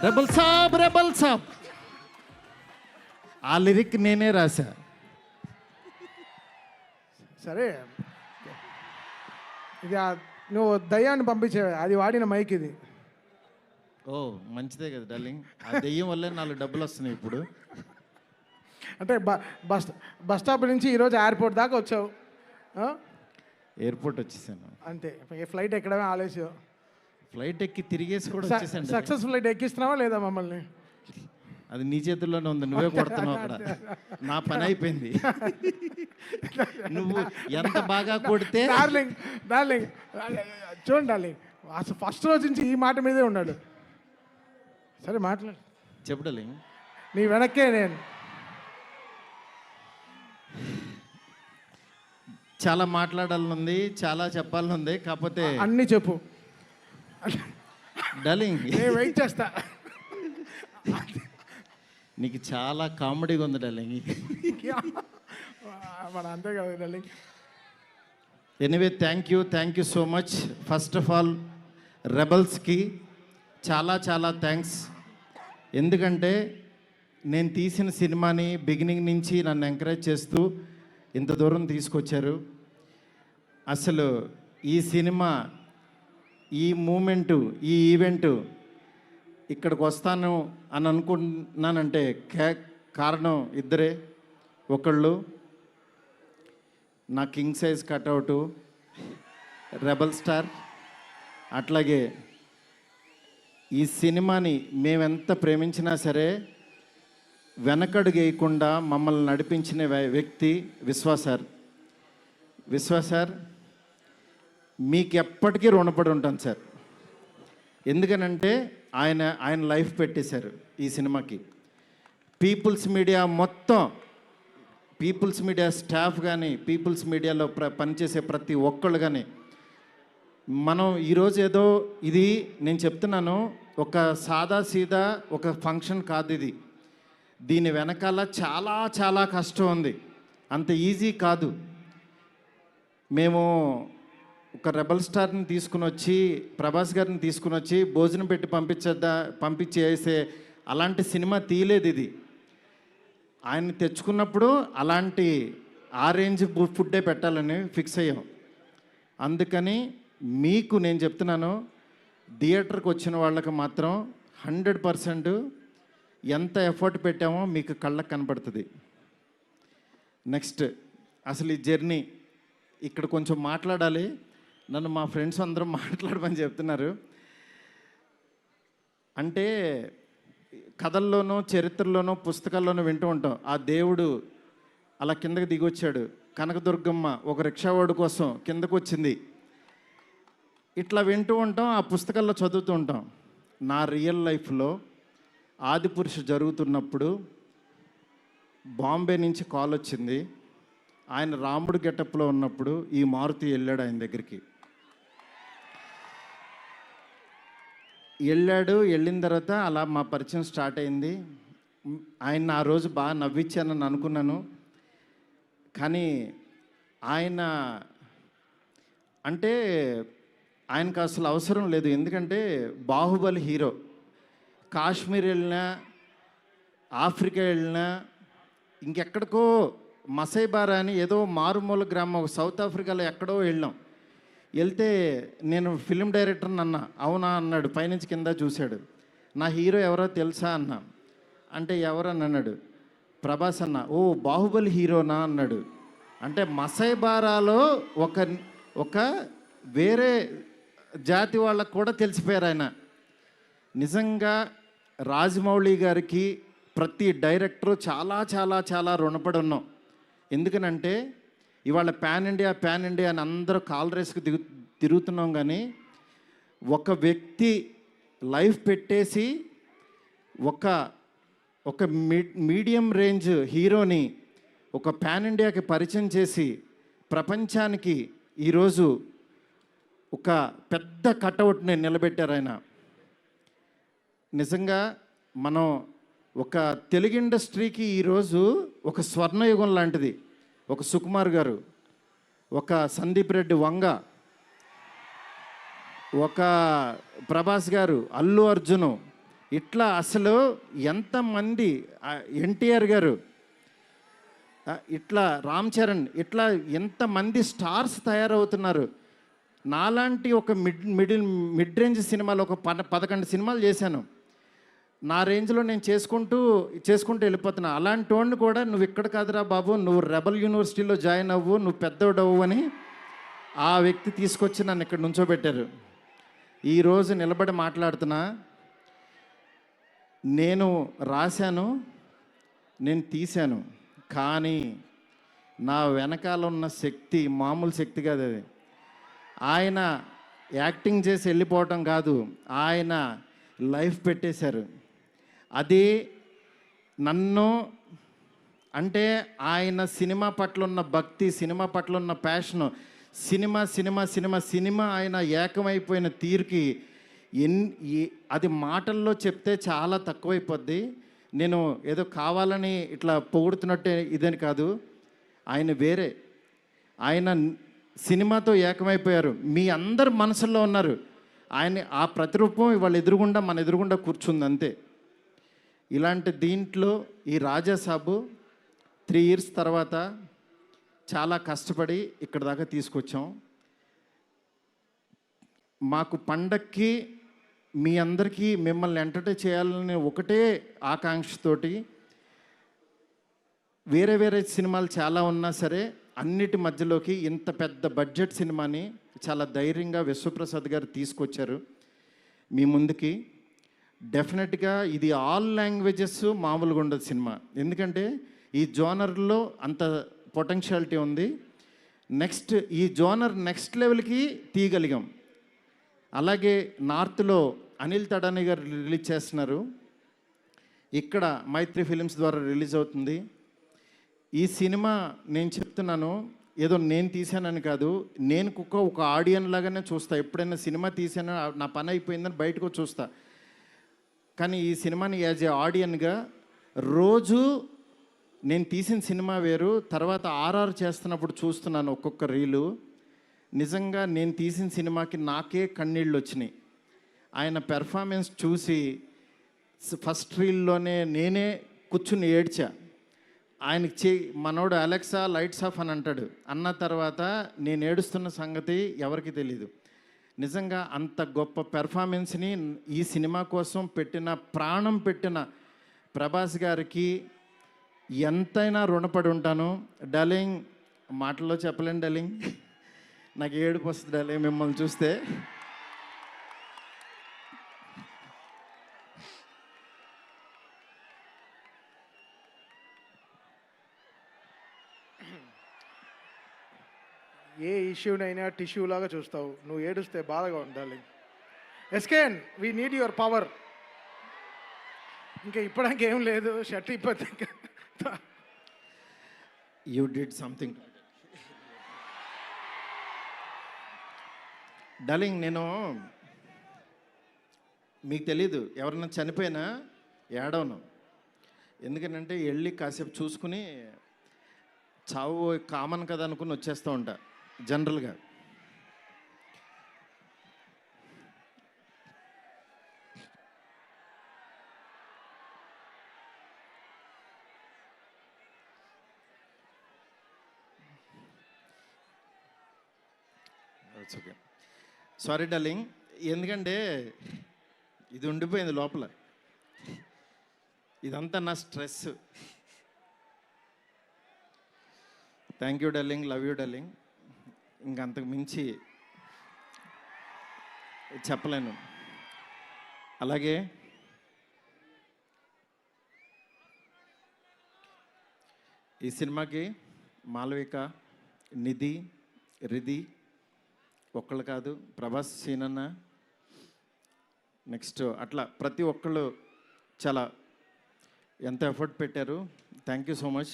Rebel సాబ్ ఆ lyric నేనే రాశా. సరే ఇది నువ్వు దయ్యాన్ని పంపించావు, అది వాడిన మైక్ ఇది. ఓ మంచిదే కదా డార్లింగ్, ఆ దెయ్యం వల్లే 4 డబ్బులు వస్తున్నాయి ఇప్పుడు. అంటే బస్ స్టాప్ నుంచి ఈరోజు ఎయిర్పోర్ట్ దాకా వచ్చావు. ఎయిర్పోర్ట్ వచ్చేసాను అంతే, ఫ్లైట్ ఎక్కడమే ఆలస్యం. ఫ్లైట్ ఎక్కి తిరిగేసి కూడా వచ్చేసాను. సక్సెస్ ఫ్లైట్ ఎక్కిస్తున్నావా లేదా మమ్మల్ని? అది నీ చేతుల్లోనే ఉంది, నువ్వే కొడుతున్నావు అక్కడ. నా పని అయిపోయింది. నువ్వు ఎంత బాగా కొడితే. డార్లింగ్ చూడండి డార్లింగ్, అసలు ఫస్ట్ రోజు నుంచి ఈ మాట మీదే ఉన్నాడు. సరే మాట్లాడు, చెప్పు డార్లింగ్. నీ వెనక్కే నేను. చాలా మాట్లాడాలనుంది, చాలా చెప్పాలనుంది, కాకపోతే అన్నీ చెప్పు డార్లింగ్. నేను వెయిట్ చేస్తా. నీకు చాలా కామెడీగా ఉంది డార్లింగ్. మన అంతే కదా darling. Anyway thank you so much. First of all రెబల్స్కి చాలా చాలా థ్యాంక్స్. ఎందుకంటే నేను తీసిన సినిమాని బిగినింగ్ నుంచి నన్ను ఎంకరేజ్ చేస్తూ ఇంత దూరం తీసుకొచ్చారు. అసలు ఈ సినిమా, ఈ మూమెంటు, ఈ ఈవెంటు ఇక్కడికి వస్తాను అని అనుకుంటున్నానంటే కారణం ఇద్దరే. ఒకళ్ళు నా కింగ్ సైజ్ కట్అవుటు రెబల్ స్టార్, అట్లాగే ఈ సినిమాని మేమెంత ప్రేమించినా సరే వెనకడుగు వేయకుండా మమ్మల్ని నడిపించిన వ్యక్తి విశ్వ సార్. మీకు ఎప్పటికీ రుణపడి ఉంటాను సార్. ఎందుకనంటే ఆయన లైఫ్ పెట్టేశారు ఈ సినిమాకి. పీపుల్స్ మీడియా మొత్తం, పీపుల్స్ మీడియా స్టాఫ్ కానీ, పీపుల్స్ మీడియాలో పనిచేసే ప్రతి ఒక్కళ్ళు కానీ, మనం ఈరోజు ఏదో ఇది నేను చెప్తున్నాను, ఒక సాదా సీదా ఒక ఫంక్షన్ కాదు ఇది. దీని వెనకాల చాలా చాలా కష్టం ఉంది, అంత ఈజీ కాదు. మేము ఒక రెబల్ స్టార్ని తీసుకుని వచ్చి, ప్రభాస్ గారిని తీసుకుని వచ్చి భోజనం పెట్టి పంపించేసే అలాంటి సినిమా తీయలేదు ఇది. ఆయన్ని తెచ్చుకున్నప్పుడు అలాంటి ఆ రేంజ్ ఫుడ్డే పెట్టాలని ఫిక్స్ అయ్యాం. అందుకని మీకు నేను చెప్తున్నాను, థియేటర్కి వచ్చిన వాళ్ళకి మాత్రం 100% ఎంత ఎఫర్ట్ పెట్టామో మీకు కళ్ళకు కనపడుతుంది. నెక్స్ట్ అసలు ఈ జర్నీ ఇక్కడ కొంచెం మాట్లాడాలి. నన్ను మా ఫ్రెండ్స్ అందరూ మాట్లాడమని చెప్తున్నారు. అంటే కథల్లోనూ, చరిత్రలోనూ, పుస్తకాల్లోనూ వింటూ ఉంటాం, ఆ దేవుడు అలా కిందకి దిగొచ్చాడు, కనకదుర్గమ్మ ఒక రిక్షావాడు కోసం కిందకు వచ్చింది, ఇట్లా వింటూ ఉంటాం, ఆ పుస్తకాల్లో చదువుతూ ఉంటాం. నా రియల్ లైఫ్లో ఆదిపురుష జరుగుతున్నప్పుడు బాంబే నుంచి కాల్ వచ్చింది. ఆయన రాముడు గెటప్లో ఉన్నప్పుడు ఈ మారుతి వెళ్ళాడు ఆయన దగ్గరికి. వెళ్ళిన తర్వాత అలా మా పరిచయం స్టార్ట్ అయింది. ఆయన ఆ రోజు బాగా నవ్వించానని అనుకున్నాను. కానీ ఆయన అంటే ఆయనకు అసలు అవసరం లేదు. ఎందుకంటే బాహుబలి హీరో. కాశ్మీర్ వెళ్ళినా, ఆఫ్రికా వెళ్ళినా, ఇంకెక్కడికో మసైబారా అని ఏదో మారుమూల గ్రామం సౌత్ ఆఫ్రికాలో ఎక్కడో వెళ్ళాం. వెళ్తే నేను ఫిల్మ్ డైరెక్టర్ని అన్నా. అవునా అన్నాడు, పైనుంచి కింద చూశాడు. నా హీరో ఎవరో తెలుసా అన్నా. అంటే ఎవరని అన్నాడు. ప్రభాస్ అన్న. ఓ బాహుబలి హీరోనా అన్నాడు. అంటే మసైబారాలో ఒక వేరే జాతి వాళ్ళకు కూడా తెలిసిపోయారు ఆయన. నిజంగా రాజమౌళి గారికి ప్రతి డైరెక్టరు చాలా చాలా చాలా రుణపడి ఉన్నాం. ఎందుకనంటే ఇవాళ పాన్ ఇండియా అని అందరూ కాల్ రేస్కి తిరుగుతున్నాం, కానీ ఒక వ్యక్తి లైఫ్ పెట్టేసి ఒక మీడియం రేంజ్ హీరోని ఒక పాన్ ఇండియాకి పరిచయం చేసి ప్రపంచానికి ఈరోజు ఒక పెద్ద కటౌట్ని నిలబెట్టారు ఆయన. నిజంగా మనం ఒక తెలుగు ఇండస్ట్రీకి ఈరోజు ఒక స్వర్ణయుగం లాంటిది. ఒక సుకుమార్ గారు, ఒక సందీప్ రెడ్డి వంగ, ఒక ప్రభాస్ గారు, అల్లు అర్జును, ఇట్లా అసలు ఎంతమంది ఎన్టీఆర్ గారు, ఇట్లా రామ్ చరణ్, ఇట్లా ఎంతమంది స్టార్స్ తయారవుతున్నారు. నాలాంటి ఒక మిడ్ రేంజ్ సినిమాలు ఒక 11 సినిమాలు చేశాను. నా రేంజ్లో నేను చేసుకుంటూ వెళ్ళిపోతున్నా. అలాంటి వాడిని కూడా నువ్వు ఇక్కడ కాదురా బాబు, నువ్వు రెబల్ యూనివర్సిటీలో జాయిన్ అవ్వు, నువ్వు పెద్దోడవు అని ఆ వ్యక్తి తీసుకొచ్చి నన్ను ఇక్కడ నుంచోబెట్టారు. ఈరోజు నిలబడి మాట్లాడుతున్నా. నేను రాశాను, నేను తీశాను, కానీ నా వెనకాల ఉన్న శక్తి మామూలు శక్తి కాదు. అది ఆయన యాక్టింగ్ చేసి వెళ్ళిపోవటం కాదు, ఆయన లైఫ్ పెట్టేశారు. అది నన్ను అంటే ఆయన సినిమా పట్ల ఉన్న భక్తి, సినిమా పట్ల ఉన్న ప్యాషను, సినిమా ఆయన ఏకమైపోయిన తీరుకి అది మాటల్లో చెప్తే చాలా తక్కువైపోద్ది. నేను ఏదో కావాలని ఇట్లా పొగుడుతున్నట్టే ఇదని కాదు. ఆయన వేరే, ఆయన సినిమాతో ఏకమైపోయారు. మీ అందరు మనసుల్లో ఉన్నారు. ఆయన ఆ ప్రతిరూపం ఇవాళ మన ఎదురుగుండా కూర్చుంది అంతే. ఇలాంటి దీంట్లో ఈ రాజాసాబు 3 years తర్వాత చాలా కష్టపడి ఇక్కడ దాకా తీసుకొచ్చాం. మాకు పండక్కి మీ అందరికీ మిమ్మల్ని ఎంటర్టైన్ చేయాలని ఒకటే ఆకాంక్షతోటి వేరే సినిమాలు చాలా ఉన్నా సరే అన్నిటి మధ్యలోకి ఇంత పెద్ద బడ్జెట్ సినిమాని చాలా ధైర్యంగా విశ్వప్రసాద్ గారు తీసుకొచ్చారు మీ ముందుకి. డెఫినెట్గా ఇది ఆల్ లాంగ్వేజెస్ మామూలుగా ఉండదు సినిమా, ఎందుకంటే ఈ జోనర్లో అంత పొటెన్షియాలిటీ ఉంది. నెక్స్ట్ ఈ జోనర్ నెక్స్ట్ లెవెల్కి తీయగలిగాం. అలాగే నార్త్లో అనిల్ తడాని గారు రిలీజ్ చేస్తున్నారు, ఇక్కడ మైత్రి ఫిలిమ్స్ ద్వారా రిలీజ్ అవుతుంది. ఈ సినిమా నేను చెప్తున్నాను, ఏదో నేను తీశానని కాదు, నేను ఒక ఆడియన్ లాగానే చూస్తా. ఎప్పుడైనా సినిమా తీసానో నా పని అయిపోయిందని బయటకు చూస్తా. కానీ ఈ సినిమాని యాజ్ ఏ ఆడియన్గా రోజు నేను తీసిన సినిమా వేరు, తర్వాత ఆర్ఆర్ చేస్తున్నప్పుడు చూస్తున్నాను ఒక్కొక్క రీలు. నిజంగా నేను తీసిన సినిమాకి నాకే కన్నీళ్ళు వచ్చినాయి. ఆయన పెర్ఫార్మెన్స్ చూసి ఫస్ట్ రీల్లోనే నేనే కూర్చుని ఏడ్చా. ఆయనకి మనోడు అలెక్సా లైట్స్ ఆఫ్ అని అంటాడు, అన్న తర్వాత నేను ఏడుస్తున్న సంగతి ఎవరికి తెలీదు. నిజంగా అంత గొప్ప పెర్ఫార్మెన్స్ని ఈ సినిమా కోసం ప్రాణం పెట్టిన ప్రభాస్ గారికి ఎంతైనా రుణపడి ఉంటాను. డార్లింగ్, మాటల్లో చెప్పలేను డార్లింగ్, నాకు ఏడుపు వస్తుంది డార్లింగ్ మిమ్మల్ని చూస్తే. ఏ ఇష్యూనైనా టిష్యూ లాగా చూస్తావు, నువ్వు ఏడుస్తే బాధగా ఉండాలి. ఎస్కేన్, వీ నీడ్ యువర్ పవర్. ఇంకా ఇప్పడానికి ఏం లేదు, షర్ట్ ఇప్పటి యూ డిడ్ సంథింగ్ డార్లింగ్. నేను మీకు తెలీదు, ఎవరన్నా చనిపోయినా ఏడవను. ఎందుకంటే వెళ్ళి కాసేపు చూసుకుని చావు కామన్ కదా అనుకుని వచ్చేస్తూ ఉంటా జనరల్గా. ఓకే, సారీ డార్లింగ్, ఎందుకంటే ఇది ఉండిపోయింది లోపల, ఇదంతా నా stress. Thank you darling, love you darling. ఇంకంతకు మించి చెప్పలేను. అలాగే ఈ సినిమాకి మాలవిక, నిధి, రిధి ఒక్కళ్ళు కాదు, ప్రభాస్, సీనన్న, నెక్స్ట్ అట్లా ప్రతి ఒక్కళ్ళు చాలా ఎంత ఎఫర్ట్ పెట్టారు. Thank you so much.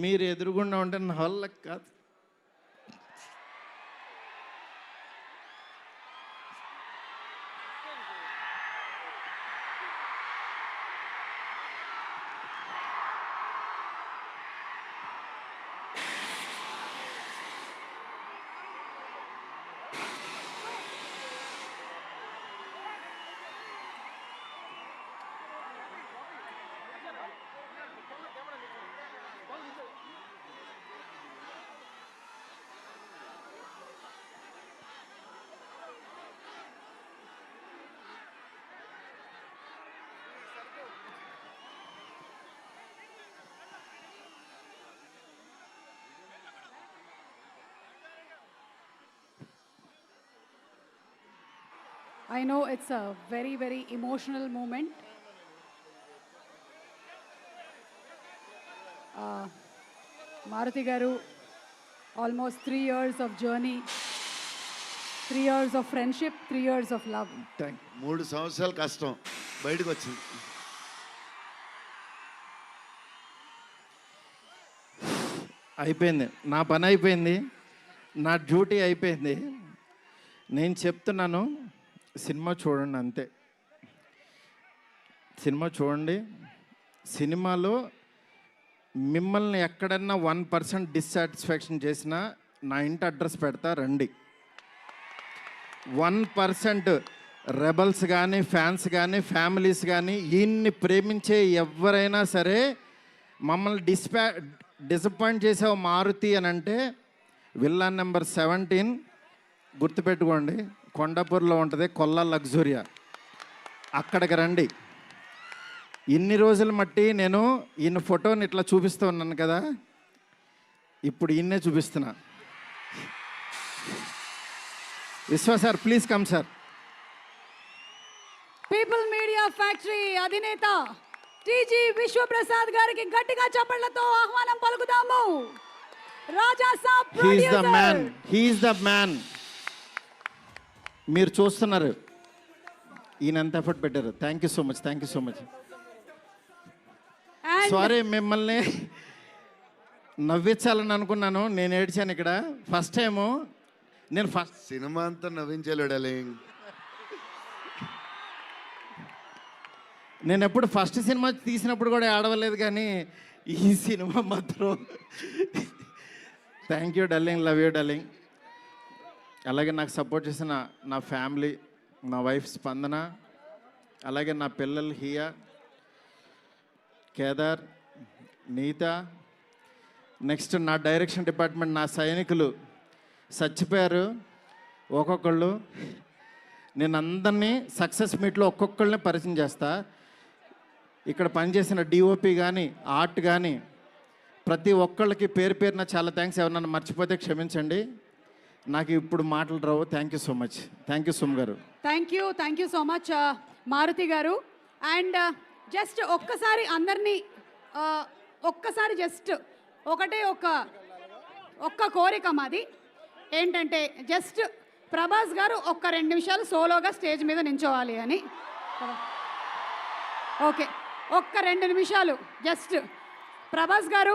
మీరు ఎదురుగుండా ఉంటే నా వాళ్ళకి కాదు. I know it's a very, very emotional moment. Maruti Garu, almost 3 years of journey, 3 years of friendship, 3 years of love. Thank 3 సంవత్సరాలు కష్టం బయటకు వచ్చింది. అయిపోయింది, నా పని అయిపోయింది, నా డ్యూటీ అయిపోయింది. నేను చెప్తున్నాను, సినిమా చూడండి అంతే. సినిమా చూడండి. సినిమాలో మిమ్మల్ని ఎక్కడన్నా 1% డిస్సాటిస్ఫాక్షన్ చేసినా నా ఇంటి అడ్రస్ పెడతా, రండి. 1% రెబల్స్ కానీ, ఫ్యాన్స్ కానీ, ఫ్యామిలీస్ కానీ, ఈయన్ని ప్రేమించే ఎవరైనా సరే మమ్మల్ని డిసప్పాయింట్ చేసావు మారుతి అని అంటే, విల్లా నెంబర్ 17 గుర్తుపెట్టుకోండి, కొండాపూర్లో ఉంటుంది, కొల్లా లగ్జూరియా, అక్కడికి రండి. ఇన్ని రోజులు మట్టి నేను ఈయన ఫోటోని ఇట్లా చూపిస్తూ ఉన్నాను కదా, ఇప్పుడు ఈయన్నే చూపిస్తున్నా. Vishwa sir, please come sir. People media factory అధినేత టీజీ విశ్వప్రసాద్ గారికి గట్టిగా చప్పట్లతో ఆహ్వానం పలుకుదాము. Raja Saab he is the man, producer. He is the man. మీరు చూస్తున్నారు ఈయన ఎంత ఎఫర్ట్ పెట్టారు. Thank you so much, thank you so much. And sorry, మిమ్మల్ని నవ్వించాలని అనుకున్నాను, నేను ఏడ్చాను ఇక్కడ. ఫస్ట్ టైము నేను సినిమా అంతా నవ్వించలేడాలి. నేను ఎప్పుడు ఫస్ట్ సినిమా తీసినప్పుడు కూడా ఆడవలేదు, కానీ ఈ సినిమా మాత్రం thank you darling, love you darling. అలాగే నాకు సపోర్ట్ చేసిన నా ఫ్యామిలీ, నా వైఫ్ స్పందన, అలాగే నా పిల్లలు హియా, కేదార్, నీత, నెక్స్ట్ నా డైరెక్షన్ డిపార్ట్మెంట్, నా సైనికులు చచ్చిపోయారు ఒక్కొక్కళ్ళు. నేను అందరినీ సక్సెస్ మీట్లో ఒక్కొక్కళ్ళని పరిచయం చేస్తా. ఇక్కడ పనిచేసిన డిఓపి కానీ, ఆర్ట్ కానీ, ప్రతి ఒక్కళ్ళకి పేరు పేరున చాలా థ్యాంక్స్. ఎవరన్నా మర్చిపోతే క్షమించండి, నాకు ఇప్పుడు మాటలు రావు. Thank you so much. Thank you సుమ్ గారు. Thank you so much Maruthi గారు. అండ్ జస్ట్ ఒక్కసారి అందరినీ ఒక్కసారి జస్ట్ ఒకటే ఒక్క కోరిక మాది ఏంటంటే, జస్ట్ ప్రభాస్ గారు ఒక్క 2 నిమిషాలు సోలోగా స్టేజ్ మీద నించోవాలి అని. ఓకే, ఒక్క 2 నిమిషాలు జస్ట్ ప్రభాస్ గారు.